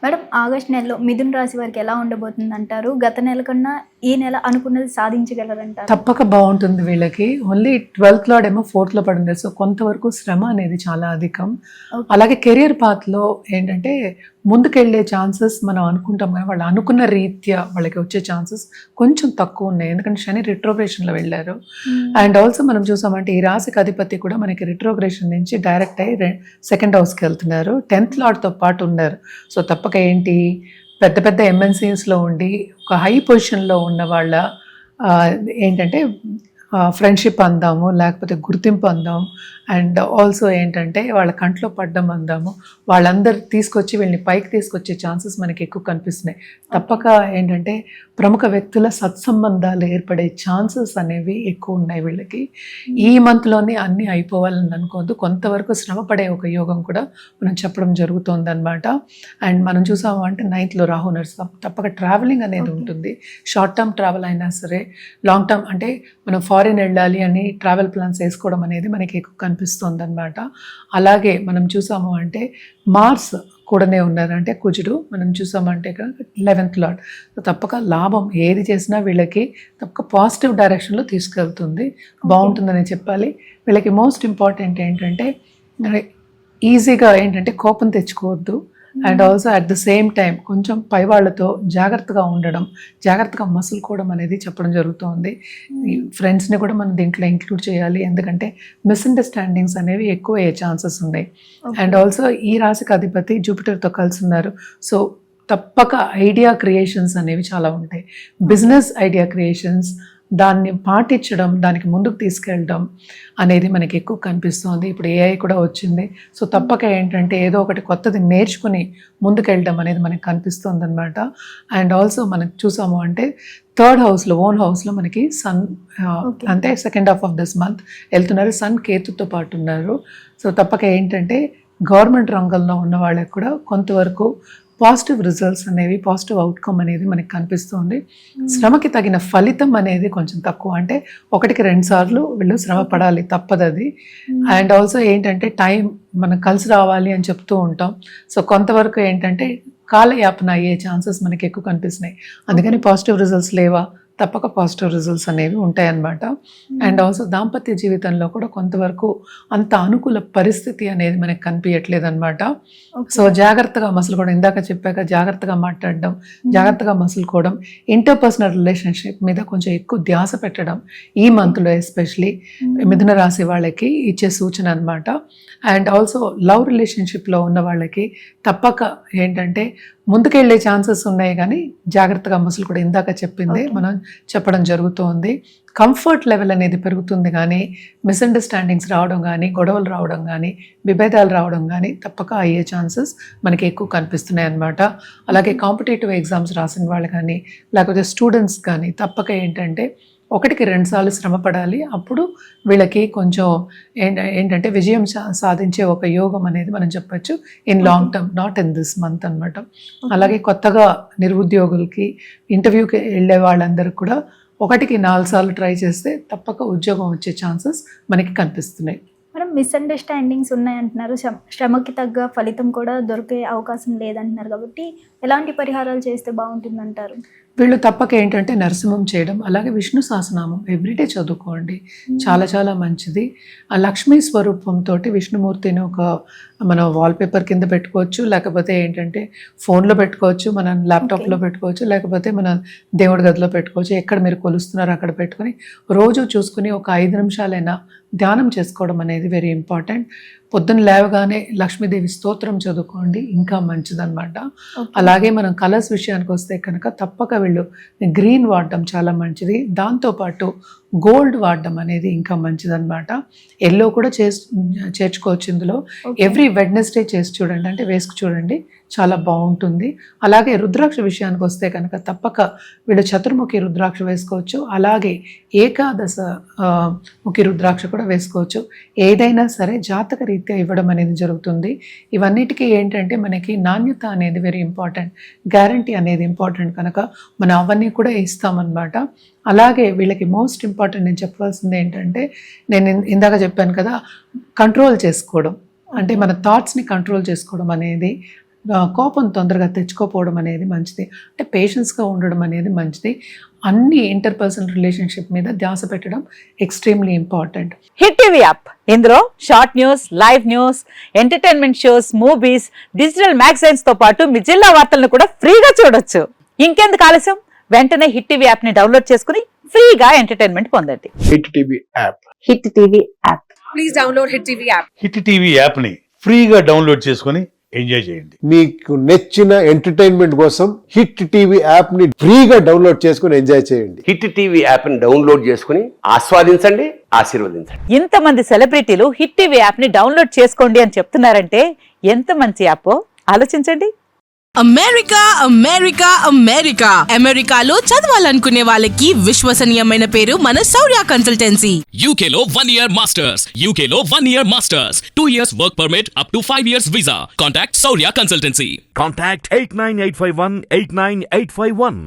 Madam, August నెలలో మిథున రాశి వారికి ఎలా ఉండబోతుంది అంటారు? గత నెల కన్నా ఈ నెల అనుకున్నది సాధించగలరంటారు? తప్పక బాగుంటుంది వీళ్ళకి. ఓన్లీ 12th లార్డ్ ఏమో 4th లో పడింది. సో కొంతవరకు శ్రమ అనేది చాలా అధికం. అలాగే కెరియర్ పాత్లో ఏంటంటే ముందుకెళ్ళే ఛాన్సెస్ మనం అనుకుంటాం కానీ వాళ్ళు అనుకున్న రీత్యా వాళ్ళకి వచ్చే ఛాన్సెస్ కొంచెం తక్కువ ఉన్నాయి. ఎందుకంటే శని రిట్రోగ్రేషన్లో వెళ్ళారు. అండ్ ఆల్సో మనం చూసామంటే ఈ రాశికి అధిపతి కూడా మనకి రిట్రోగ్రేషన్ నుంచి డైరెక్ట్ అయ్యి సెకండ్ హౌస్కి వెళ్తున్నారు. 10th లార్డ్తో పాటు ఉన్నారు. సో తప్పక ఏంటి పెద్ద పెద్ద ఎంఎన్సీస్లో ఉండి ఒక హై పొజిషన్లో ఉన్న వాళ్ళ ఏంటంటే ఫ్రెండ్షిప్ అందాము, లేకపోతే గుర్తింపు అందాం, అండ్ ఆల్సో ఏంటంటే వాళ్ళ కంట్లో పడ్డం అందాము, వాళ్ళందరూ తీసుకొచ్చి వీళ్ళని పైకి తీసుకొచ్చే ఛాన్సెస్ మనకి ఎక్కువ కనిపిస్తున్నాయి. తప్పక ఏంటంటే ప్రముఖ వ్యక్తుల సత్సంబంధాలు ఏర్పడే ఛాన్సెస్ అనేవి ఎక్కువ ఉన్నాయి వీళ్ళకి. ఈ మంత్లోనే అన్నీ అయిపోవాలని అనుకోవద్దు, కొంతవరకు శ్రమ పడే ఒక యోగం కూడా మనం చెప్పడం జరుగుతుంది అనమాట. అండ్ మనం చూసాము అంటే 9th లో రాహు నడుస్తాం. తప్పక ట్రావెలింగ్ అనేది ఉంటుంది. షార్ట్ టర్మ్ ట్రావెల్ అయినా సరే, లాంగ్ టర్మ్ అంటే మనం ఫారిన్ వెళ్ళాలి అని ట్రావెల్ ప్లాన్స్ వేసుకోవడం అనేది మనకి ఎక్కువ కనిపిస్తుంది అనమాట. అలాగే మనం చూసాము అంటే మార్స్ కూడానే ఉన్నారు, అంటే కుజుడు మనం చూసామంటే 11th లార్డ్. తప్పక లాభం ఏది చేసినా వీళ్ళకి తప్పక పాజిటివ్ డైరెక్షన్లో తీసుకెళ్తుంది, బాగుంటుందని చెప్పాలి. వీళ్ళకి మోస్ట్ ఇంపార్టెంట్ ఏంటంటే ఈజీగా ఏంటంటే కోపం తెచ్చుకోవద్దు. And also at the same time కొంచెం పై వాళ్ళతో జాగ్రత్తగా ఉండడం, జాగ్రత్తగా మసులుకోవడం అనేది చెప్పడం జరుగుతుంది. ఫ్రెండ్స్ని కూడా మనం దీంట్లో ఇంక్లూడ్ చేయాలి, ఎందుకంటే మిస్అండర్స్టాండింగ్స్ అనేవి ఎక్కువ అయ్యే ఛాన్సెస్ ఉన్నాయి. అండ్ ఆల్సో ఈ రాశికి అధిపతి జూపిటర్తో కలిసి ఉన్నారు. సో తప్పక ఐడియా క్రియేషన్స్ అనేవి చాలా ఉంటాయి. బిజినెస్ ఐడియా క్రియేషన్స్, దాన్ని పాటించడం, దానికి ముందుకు తీసుకెళ్ళడం అనేది మనకి ఎక్కువ కనిపిస్తుంది. ఇప్పుడు ఏఐ కూడా వచ్చింది. సో తప్పక ఏంటంటే ఏదో ఒకటి కొత్తది నేర్చుకుని ముందుకెళ్ళడం అనేది మనకి కనిపిస్తుంది అనమాట. అండ్ ఆల్సో మనం చూసాము అంటే 3rd హౌస్లో, ఓన్ హౌస్లో మనకి సన్ అంటే second half of this month వెళ్తున్నారు. సన్ కేతుతో పాటు ఉన్నారు. సో తప్పక ఏంటంటే గవర్నమెంట్ రంగంలో ఉన్న వాళ్ళకి కూడా కొంతవరకు పాజిటివ్ రిజల్ట్స్ అనేవి, పాజిటివ్ అవుట్కమ్ అనేది మనకి కనిపిస్తుంది. శ్రమకి తగిన ఫలితం అనేది కొంచెం తక్కువ, అంటే 1కి 2 సార్లు వీళ్ళు శ్రమ పడాలి, తప్పదు అది. అండ్ ఆల్సో ఏంటంటే టైం మనం కలిసి రావాలి అని చెప్తూ ఉంటాం. సో కొంతవరకు ఏంటంటే కాలయాపన అయ్యే ఛాన్సెస్ మనకి ఎక్కువ కనిపిస్తున్నాయి. అందుకని పాజిటివ్ రిజల్ట్స్ లేవా, తప్పక పాజిటివ్ రిజల్ట్స్ అనేవి ఉంటాయన్నమాట. అండ్ ఆల్సో దాంపత్య జీవితంలో కూడా కొంతవరకు అంత అనుకూల పరిస్థితి అనేది మనకి కనిపించట్లేదు అనమాట. సో జాగ్రత్తగా మసులుకోవడం, ఇందాక చెప్పాక జాగ్రత్తగా మాట్లాడడం, జాగ్రత్తగా మసులుకోవడం, ఇంటర్పర్సనల్ రిలేషన్షిప్ మీద కొంచెం ఎక్కువ ధ్యాస పెట్టడం ఈ మంత్లో ఎస్పెషలీ మిథున రాశి వాళ్ళకి ఇచ్చే సూచన అనమాట. అండ్ ఆల్సో లవ్ రిలేషన్షిప్లో ఉన్న వాళ్ళకి తప్పక ఏంటంటే ముందుకెళ్ళే ఛాన్సెస్ ఉన్నాయి, కానీ జాగ్రత్తగా మసులు కూడా ఇందాక చెప్పింది మనం చెప్పడం జరుగుతుంది. కంఫర్ట్ లెవెల్ అనేది పెరుగుతుంది, కానీ మిస్అండర్స్టాండింగ్స్ రావడం కానీ, గొడవలు రావడం కానీ, విభేదాలు రావడం కానీ తప్పక అయ్యే ఛాన్సెస్ మనకి ఎక్కువ కనిపిస్తున్నాయి అన్నమాట. అలాగే కాంపిటేటివ్ ఎగ్జామ్స్ రాసిన వాళ్ళు కానీ, లేకపోతే స్టూడెంట్స్ కానీ తప్పక ఏంటంటే 1కి 2 సార్లు శ్రమ పడాలి. అప్పుడు వీళ్ళకి కొంచెం ఏంటంటే విజయం సాధించే ఒక యోగం అనేది మనం చెప్పచ్చు in long term, not in this month అనమాట. అలాగే కొత్తగా నిరుద్యోగులకి, ఇంటర్వ్యూకి వెళ్ళే వాళ్ళందరికీ కూడా 1కి 4 సార్లు ట్రై చేస్తే తప్పక ఉద్యోగం వచ్చే ఛాన్సెస్ మనకి కనిపిస్తున్నాయి. మనం మిస్అండర్స్టాండింగ్స్ ఉన్నాయంటున్నారు, శ్రమకి తగ్గ ఫలితం కూడా దొరికే అవకాశం లేదంటున్నారు, కాబట్టి ఎలాంటి పరిహారాలు చేస్తే బాగుంటుందంటారు? వీళ్ళు తప్పక ఏంటంటే నరసింహం చేయడం, అలాగే విష్ణు సహస్రనామం ఎవ్రీడే చదువుకోండి, చాలా చాలా మంచిది. ఆ లక్ష్మీ స్వరూపంతో విష్ణుమూర్తిని ఒక మనం వాల్పేపర్ కింద పెట్టుకోవచ్చు, లేకపోతే ఏంటంటే ఫోన్లో పెట్టుకోవచ్చు, మనం ల్యాప్టాప్లో పెట్టుకోవచ్చు, లేకపోతే మన దేవుడి గదిలో పెట్టుకోవచ్చు. ఎక్కడ మీరు కొలుస్తున్నారో అక్కడ పెట్టుకొని రోజు చూసుకుని ఒక 5 నిమిషాలైనా ధ్యానం చేసుకోవడం అనేది వెరీ ఇంపార్టెంట్. పొద్దున్న లేవగానే లక్ష్మీదేవి స్తోత్రం చదువుకోండి, ఇంకా మంచిదన్నమాట. అలాగే మనం కలర్స్ విషయానికి వస్తే కనుక తప్పక వీళ్ళు గ్రీన్ వాడడం చాలా మంచిది. దాంతోపాటు గోల్డ్ వాడడం అనేది ఇంకా మంచిదన్నమాట. ఎల్లో కూడా చేర్చుకోవచ్చు ఇందులో. ఎవ్రీ వెడ్నెస్డే చేసి చూడండి, అంటే వేసుకు చూడండి, చాలా బాగుంటుంది. అలాగే రుద్రాక్ష విషయానికి వస్తే కనుక తప్పక వీళ్ళు చతుర్ముఖి రుద్రాక్ష వేసుకోవచ్చు, అలాగే ఏకాదశ ముఖి రుద్రాక్ష కూడా వేసుకోవచ్చు. ఏదైనా సరే జాతక రీత్యా ఇవ్వడం అనేది జరుగుతుంది. ఇవన్నిటికీ ఏంటంటే మనకి నాణ్యత అనేది వెరీ ఇంపార్టెంట్, గ్యారంటీ అనేది ఇంపార్టెంట్ కనుక మనం అవన్నీ కూడా ఇస్తామన్నమాట. అలాగే వీళ్ళకి మోస్ట్ ఇంపార్టెంట్ నేను చెప్పవలసింది ఏంటంటే, నేను ఇందాక చెప్పాను కదా, కంట్రోల్ చేసుకోవడం, అంటే మన థాట్స్ని కంట్రోల్ చేసుకోవడం అనేది కోపం తొందరగా తెచ్చుకోపోవడం అనేది మంచిది. అంటే పేషెన్స్గా ఉండడం అనేది మంచిది. అన్ని ఇంటర్పర్సనల్ రిలేషన్షిప్ మీద ధ్యాస పెట్టడం ఎక్స్ట్రీమ్లీ ఇంపార్టెంట్. హిట్ టీవీ యాప్, ఇందులో short news, live news, entertainment shows, movies, digital magazines తో పాటు మీ జిల్లా వార్తలను కూడా ఫ్రీగా చూడొచ్చు. ఇంకెందుకు ఆలస్యం, వెంటనే హిట్ టీవీ యాప్ ని డౌన్లోడ్ చేసుకుని ఫ్రీగా ఎంటర్టైన్మెంట్ పొందండి. Hit TV app. Hit TV app. Please download hit TV app. Hit TV యాప్ని ఫ్రీగా డౌన్లోడ్ చేసుకొని ఎంజాయ్ చేయండి. మీకు నచ్చిన ఎంటర్టైన్మెంట్ కోసం హిట్ టీవీ యాప్ ని ఫ్రీగా డౌన్లోడ్ చేసుకుని ఎంజాయ్ చేయండి. హిట్ టీవీ యాప్ ని డౌన్లోడ్ చేసుకుని ఆస్వాదించండి, ఆశీర్వదించండి. ఇంతమంది సెలబ్రిటీలు హిట్ టీవీ యాప్ ని డౌన్లోడ్ చేసుకోండి అని చెప్తున్నారంటే ఎంత మంచి యాప్ ఆలోచించండి. అమెరికా అమెరికా అమెరికా అమెరికాలో చదవాలనుకునే వాళ్ళకి విశ్వసనీయమైన పేరు మన శౌర్య కన్సల్టెన్సీ. UK లో 1 year masters. UK లో 1 year masters. 2 years work permit up to 5 years visa. Contact Saurya Consultancy. Contact 89851 89851.